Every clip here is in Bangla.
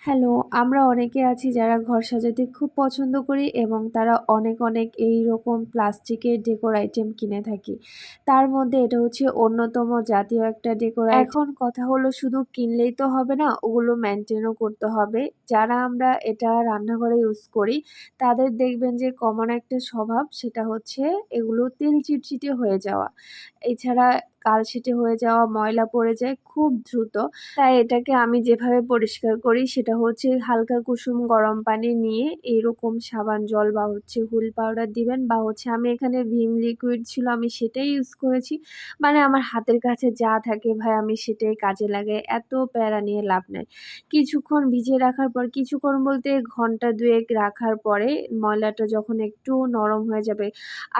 হ্যালো, আমরা অনেকে আছি যারা ঘর সাজাতে খুব পছন্দ করি এবং তারা অনেক এইরকম প্লাস্টিকের ডেকোর আইটেম কিনে থাকি। তার মধ্যে এটা হচ্ছে অন্যতম জাতীয় একটা ডেকোর আইটেম। এখন কথা হলো শুধু কিনলেই তো হবে না, ওগুলো মেইনটেইনও করতে হবে। যারা আমরা এটা রান্নাঘরে ইউজ করি, তাদের দেখবেন যে কমন একটা স্বভাব সেটা হচ্ছে এগুলো তেল চিটচিটে হয়ে যাওয়া। এছাড়া কালশিটে হয়ে যাওয়া, ময়লা পড়ে যায় খুব দ্রুত। তাই এটাকে আমি যেভাবে পরিষ্কার করি সেটা হচ্ছে হালকা কুসুম গরম পানি নিয়ে এইরকম সাবান জল বা হচ্ছে হুইল পাউডার দিবেন বা হচ্ছে আমি এখানে ভিম লিকুইড ছিল আমি সেটাই ইউজ করেছি। মানে আমার হাতের কাছে যা থাকে ভাই আমি সেটাই কাজে লাগাই। এত প্যারা নিয়ে লাভ নাই। কিছুক্ষণ ভিজিয়ে রাখার পর কিছুক্ষণ বলতে ঘন্টা ২ এক রাখার পরে ময়লাটা যখন একটু নরম হয়ে যাবে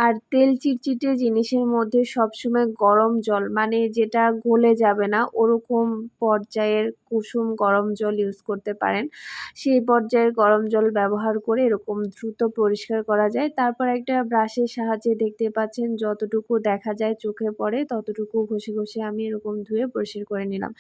আর তেল চিটচিটে জিনিসের মধ্যে সবসময় গরম জল মানে যেটা গলে যাবে না ওরকম পর্যায়ের কুসুম গরম জল ইউজ করতে পারেন। সেই পর্যায়ের গরম জল ব্যবহার করে এরকম দ্রুত পরিষ্কার করা যায়। তারপর একটা ব্রাশের সাহায্যে দেখতে পাচ্ছেন যতটুকু দেখা যায় চোখে পড়ে ততটুকু ঘষে আমি এরকম ধুয়ে পরিষ্কার করে নিলাম।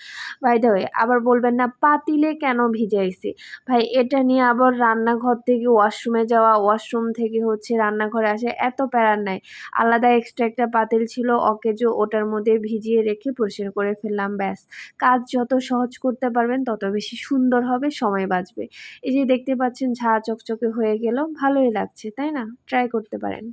বাই দ্য ওয়ে আবার বলবেন না পাতিলে কেন ভিজাইছি? ভাই এটা নিয়ে আবার রান্নাঘর থেকে ওয়াশরুমে যাওয়া, ওয়াশরুম থেকে হচ্ছে রান্নাঘরে আসা এত প্যারার নাই। আলাদা এক্সট্রা একটা পাতিল ছিল অকেজো ওটার মধ্যে ভিজিয়ে রেখে পরিষ্কার করে ফেললাম ব্যাস। কাজ যত সহজ করতে পারবেন তত বেশি সুন্দর হবে, সময় বাঁচবে। এই যে দেখতে পাচ্ছেন ঝাঁ চকচকে হয়ে গেল, ভালোই লাগছে, তাই না? ট্রাই করতে পারেন।